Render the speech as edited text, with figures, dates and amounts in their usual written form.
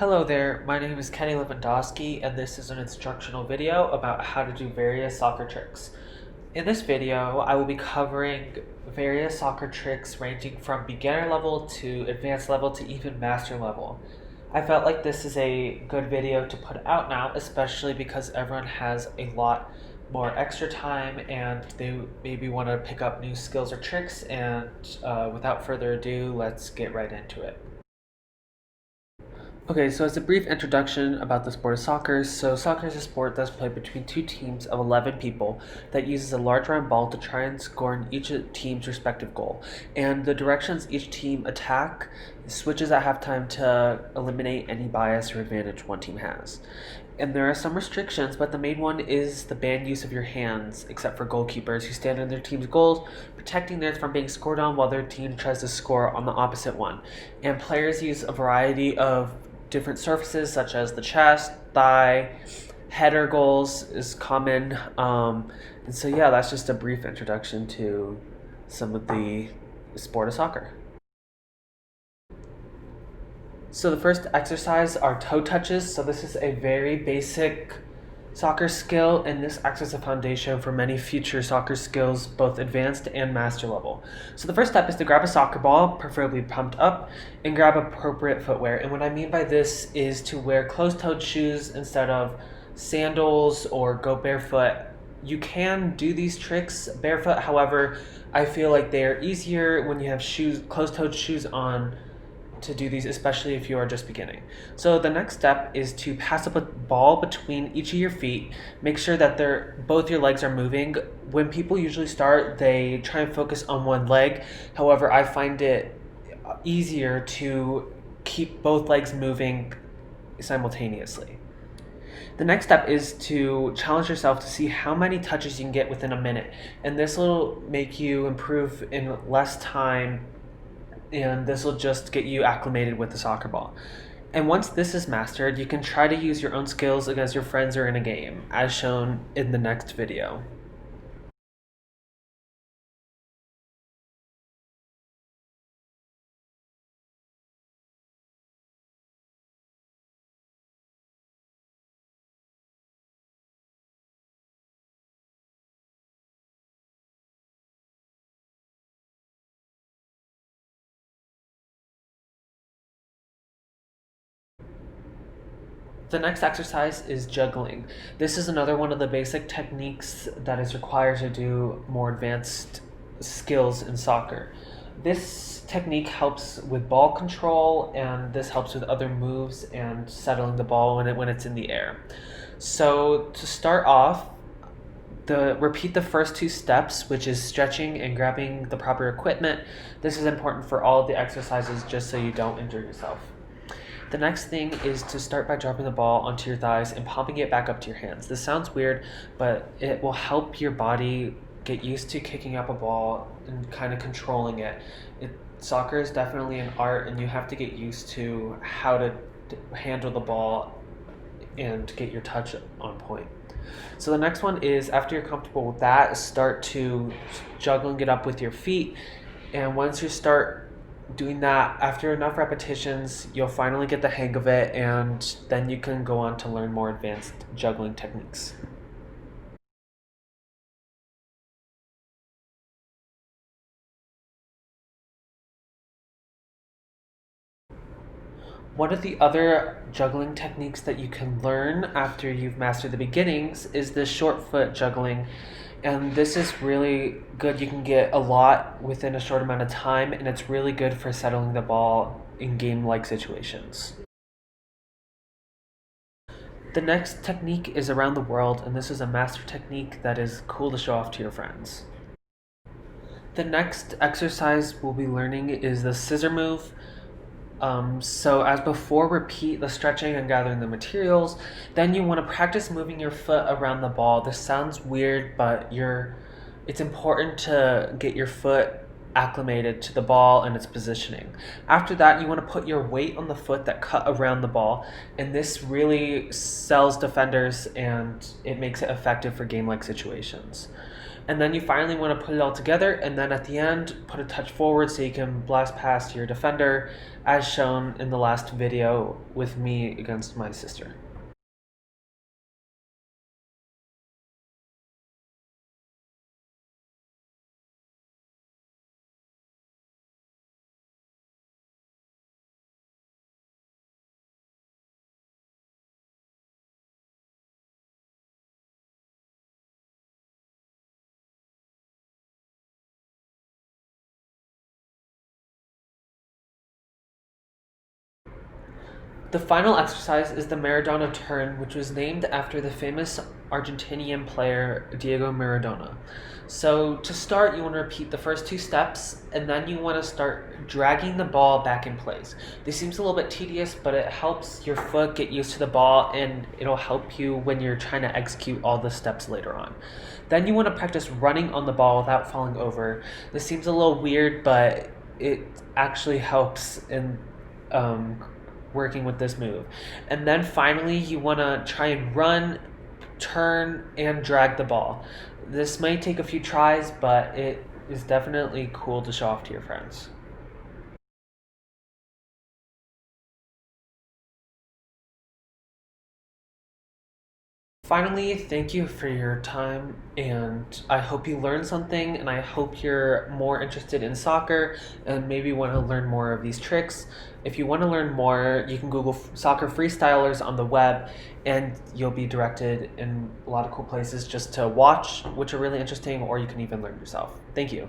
Hello there, my name is Kenny Lewandowski, and this is an instructional video about how to do various soccer tricks. In this video, I will be covering various soccer tricks ranging from beginner level to advanced level to even master level. I felt like this is a good video to put out now, especially because everyone has a lot more extra time and they maybe want to pick up new skills or tricks, and without further ado, let's get right into it. Okay, so as a brief introduction about the sport of soccer, so soccer is a sport that's played between two teams of 11 people that uses a large round ball to try and score in each team's respective goal. And the directions each team attack switches at halftime to eliminate any bias or advantage one team has. And there are some restrictions, but the main one is the banned use of your hands, except for goalkeepers who stand in their team's goals, protecting theirs from being scored on while their team tries to score on the opposite one. And players use a variety of different surfaces such as the chest, thigh, header goals is common. And so yeah, that's just a brief introduction to some of the sport of soccer. So the first exercise are toe touches. So this is a very basic soccer skill, and this acts as a foundation for many future soccer skills, both advanced and master level. So the first step is to grab a soccer ball, preferably pumped up, and grab appropriate footwear. And what I mean by this is to wear closed-toed shoes instead of sandals or go barefoot. You can do these tricks barefoot, however, I feel like they are easier when you have closed-toed shoes on to do these, especially if you are just beginning. So the next step is to pass up a ball between each of your feet. Make sure that both your legs are moving. When people usually start, they try and focus on one leg. However, I find it easier to keep both legs moving simultaneously. The next step is to challenge yourself to see how many touches you can get within a minute, and this will make you improve in less time, and this will just get you acclimated with the soccer ball. And once this is mastered, you can try to use your own skills against your friends or in a game, as shown in the next video. The next exercise is juggling. This is another one of the basic techniques that is required to do more advanced skills in soccer. This technique helps with ball control, and this helps with other moves and settling the ball when it's in the air. So to start off, repeat the first two steps, which is stretching and grabbing the proper equipment. This is important for all of the exercises just so you don't injure yourself. The next thing is to start by dropping the ball onto your thighs and pumping it back up to your hands. This sounds weird, but it will help your body get used to kicking up a ball and kind of controlling it. Soccer is definitely an art, and you have to get used to how to handle the ball and get your touch on point. So the next one is, after you're comfortable with that, start to juggling it up with your feet. And once you start doing that, after enough repetitions, you'll finally get the hang of it, and then you can go on to learn more advanced juggling techniques. One of the other juggling techniques that you can learn after you've mastered the beginnings is the short foot juggling. And this is really good. You can get a lot within a short amount of time, and it's really good for settling the ball in game-like situations. The next technique is around the world, and this is a master technique that is cool to show off to your friends. The next exercise we'll be learning is the scissor move. So as before, repeat the stretching and gathering the materials. Then you want to practice moving your foot around the ball. This sounds weird, but it's important to get your foot acclimated to the ball and its positioning. After that, you want to put your weight on the foot that cut around the ball, and this really sells defenders and it makes it effective for game-like situations. And then you finally want to put it all together, and then at the end, put a touch forward so you can blast past your defender, as shown in the last video with me against my sister. The final exercise is the Maradona turn, which was named after the famous Argentinian player Diego Maradona. So to start, you want to repeat the first two steps, and then you want to start dragging the ball back in place. This seems a little bit tedious, but it helps your foot get used to the ball, and it'll help you when you're trying to execute all the steps later on. Then you want to practice running on the ball without falling over. This seems a little weird, but it actually helps in working with this move. And then finally, you want to try and run, turn, and drag the ball. This might take a few tries, but it is definitely cool to show off to your friends. Finally, thank you for your time, and I hope you learned something, and I hope you're more interested in soccer and maybe want to learn more of these tricks. If you want to learn more, you can Google soccer freestylers on the web, and you'll be directed in a lot of cool places just to watch, which are really interesting, or you can even learn yourself. Thank you.